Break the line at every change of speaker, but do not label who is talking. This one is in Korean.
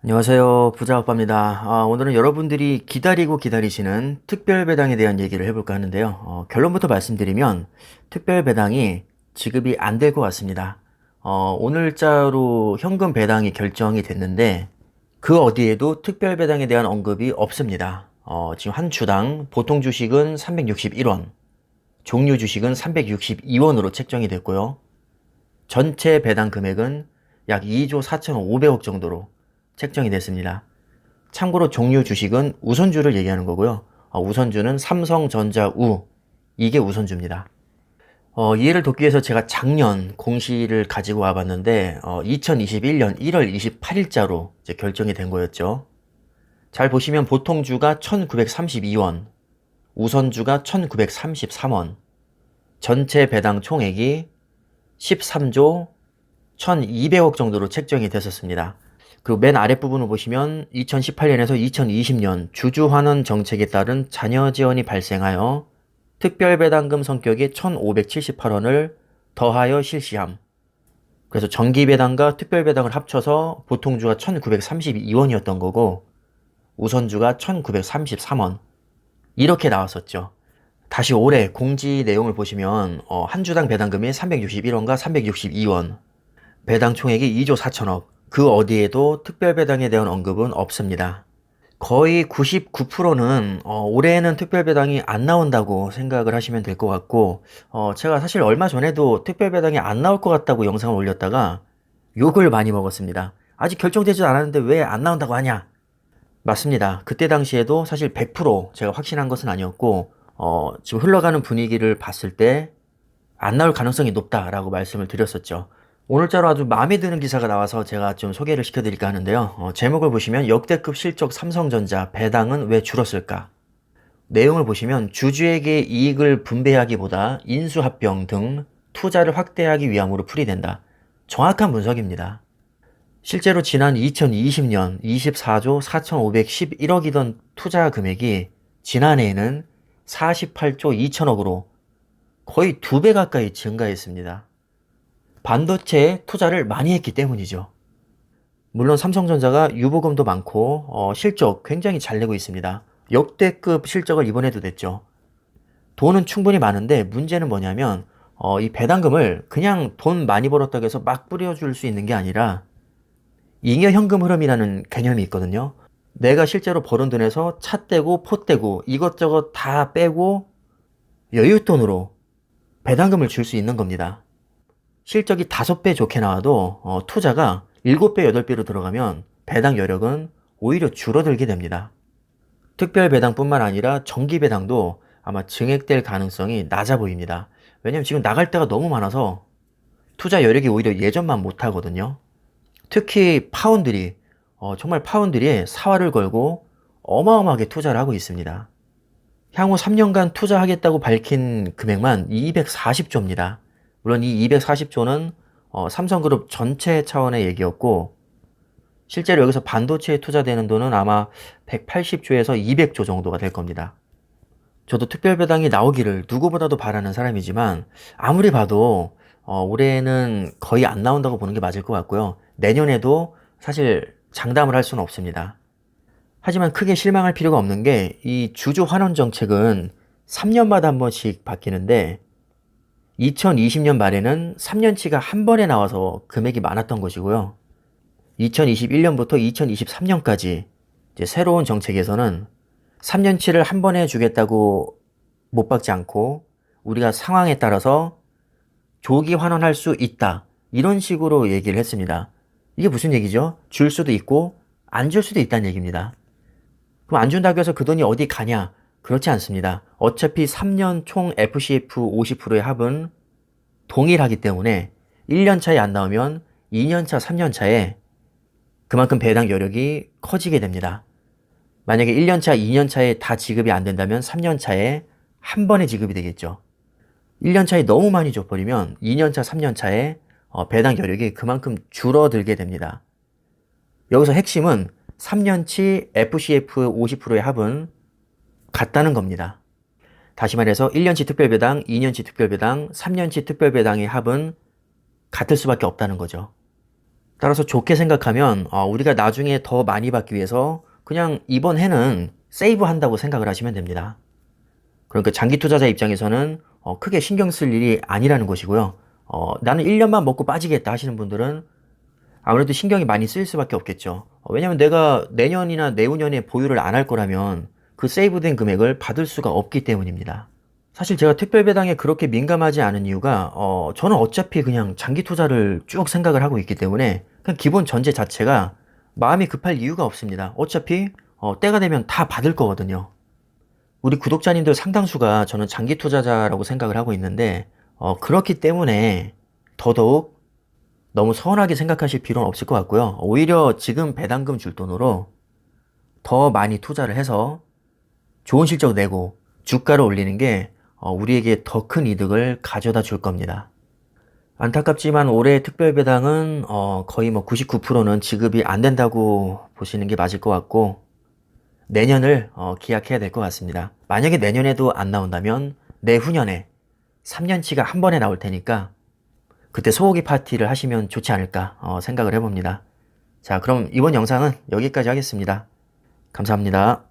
안녕하세요. 부자아빠입니다. 오늘은 여러분들이 기다리고 기다리시는 특별배당에 대한 얘기를 해볼까 하는데요. 결론부터 말씀드리면 특별배당이 지급이 안 될 것 같습니다. 오늘자로 현금 배당이 결정이 됐는데 그 어디에도 특별배당에 대한 언급이 없습니다. 지금 한 주당 보통 주식은 361원, 종류 주식은 362원으로 책정이 됐고요. 전체 배당 금액은 약 2조 4,500억 정도로 책정이 됐습니다. 참고로 종류 주식은 우선주를 얘기하는 거고요. 우선주는 삼성전자 이게 우선주입니다. 이해를 돕기 위해서 제가 작년 공시를 가지고 와봤는데 2021년 1월 28일자로 이제 결정이 된 거였죠. 잘 보시면 보통주가 1932원, 우선주가 1933원, 전체 배당 총액이 13조 1200억 정도로 책정이 됐었습니다. 그리고 맨 아랫부분을 보시면 2018년에서 2020년 주주환원 정책에 따른 자녀 지원이 발생하여 특별배당금 성격의 1,578원을 더하여 실시함. 그래서 정기배당과 특별배당을 합쳐서 보통주가 1,932원이었던 거고 우선주가 1,933원 이렇게 나왔었죠. 다시 올해 공지 내용을 보시면 한 주당 배당금이 361원과 362원, 배당 총액이 2조 4천억, 그 어디에도 특별배당에 대한 언급은 없습니다. 거의 99%는 올해에는 특별배당이 안 나온다고 생각을 하시면 될 것 같고 제가 사실 얼마 전에도 특별배당이 안 나올 것 같다고 영상을 올렸다가 욕을 많이 먹었습니다. 아직 결정되지 않았는데 왜 안 나온다고 하냐? 맞습니다. 그때 당시에도 사실 100% 제가 확신한 것은 아니었고 지금 흘러가는 분위기를 봤을 때 안 나올 가능성이 높다라고 말씀을 드렸었죠. 오늘자로 아주 마음에 드는 기사가 나와서 제가 좀 소개를 시켜드릴까 하는데요. 제목을 보시면 역대급 실적 삼성전자 배당은 왜 줄었을까? 내용을 보시면 주주에게 이익을 분배하기보다 인수합병 등 투자를 확대하기 위함으로 풀이된다. 정확한 분석입니다. 실제로 지난 2020년 24조 4,511억이던 투자 금액이 지난해에는 48조 2천억으로 거의 2배 가까이 증가했습니다. 반도체에 투자를 많이 했기 때문이죠. 물론 삼성전자가 유보금도 많고 실적 굉장히 잘 내고 있습니다. 역대급 실적을 이번에도 냈죠. 돈은 충분히 많은데 문제는 뭐냐면 이 배당금을 그냥 돈 많이 벌었다고 해서 막 뿌려줄 수 있는 게 아니라 잉여 현금 흐름이라는 개념이 있거든요. 내가 실제로 벌은 돈에서 차 떼고 포 떼고 이것저것 다 빼고 여윳돈으로 배당금을 줄 수 있는 겁니다. 실적이 5배 좋게 나와도 투자가 7배, 8배로 들어가면 배당 여력은 오히려 줄어들게 됩니다. 특별 배당뿐만 아니라 정기 배당도 아마 증액될 가능성이 낮아 보입니다. 왜냐면 지금 나갈 데가 너무 많아서 투자 여력이 오히려 예전만 못하거든요. 특히 파운드리, 정말 파운드리에 사활을 걸고 어마어마하게 투자를 하고 있습니다. 향후 3년간 투자하겠다고 밝힌 금액만 240조입니다. 물론 이 240조는 삼성그룹 전체 차원의 얘기였고 실제로 여기서 반도체에 투자되는 돈은 아마 180조에서 200조 정도가 될 겁니다. 저도 특별배당이 나오기를 누구보다도 바라는 사람이지만 아무리 봐도 올해는 거의 안 나온다고 보는 게 맞을 것 같고요. 내년에도 사실 장담을 할 수는 없습니다. 하지만 크게 실망할 필요가 없는 게 이 주주 환원 정책은 3년마다 한 번씩 바뀌는데 2020년 말에는 3년치가 한 번에 나와서 금액이 많았던 것이고요. 2021년부터 2023년까지 이제 새로운 정책에서는 3년치를 한 번에 주겠다고 못 박지 않고 우리가 상황에 따라서 조기 환원할 수 있다. 이런 식으로 얘기를 했습니다. 이게 무슨 얘기죠? 줄 수도 있고 안 줄 수도 있다는 얘기입니다. 그럼 안 준다고 해서 그 돈이 어디 가냐? 그렇지 않습니다. 어차피 3년 총 FCF 50%의 합은 동일하기 때문에 1년 차에 안 나오면 2년 차, 3년 차에 그만큼 배당 여력이 커지게 됩니다. 만약에 1년 차, 2년 차에 다 지급이 안 된다면 3년 차에 한 번에 지급이 되겠죠. 1년 차에 너무 많이 줘버리면 2년 차, 3년 차에 배당 여력이 그만큼 줄어들게 됩니다. 여기서 핵심은 3년치 FCF 50%의 합은 같다는 겁니다. 다시 말해서 1년치 특별배당, 2년치 특별배당, 3년치 특별배당의 합은 같을 수밖에 없다는 거죠. 따라서 좋게 생각하면 우리가 나중에 더 많이 받기 위해서 그냥 이번 해는 세이브 한다고 생각을 하시면 됩니다. 그러니까 장기 투자자 입장에서는 크게 신경 쓸 일이 아니라는 것이고요. 나는 1년만 먹고 빠지겠다 하시는 분들은 아무래도 신경이 많이 쓰일 수밖에 없겠죠. 왜냐면 내가 내년이나 내후년에 보유를 안 할 거라면 그 세이브된 금액을 받을 수가 없기 때문입니다. 사실 제가 특별배당에 그렇게 민감하지 않은 이유가 저는 어차피 그냥 장기 투자를 쭉 생각을 하고 있기 때문에 그냥 기본 전제 자체가 마음이 급할 이유가 없습니다. 어차피 때가 되면 다 받을 거거든요. 우리 구독자님들 상당수가 저는 장기 투자자라고 생각을 하고 있는데 그렇기 때문에 더더욱 너무 서운하게 생각하실 필요는 없을 것 같고요. 오히려 지금 배당금 줄 돈으로 더 많이 투자를 해서 좋은 실적 내고 주가를 올리는 게 우리에게 더 큰 이득을 가져다 줄 겁니다. 안타깝지만 올해 특별배당은 거의 뭐 99%는 지급이 안 된다고 보시는 게 맞을 것 같고 내년을 기약해야 될 것 같습니다. 만약에 내년에도 안 나온다면 내후년에 3년치가 한 번에 나올 테니까 그때 소고기 파티를 하시면 좋지 않을까 생각을 해봅니다. 자, 그럼 이번 영상은 여기까지 하겠습니다. 감사합니다.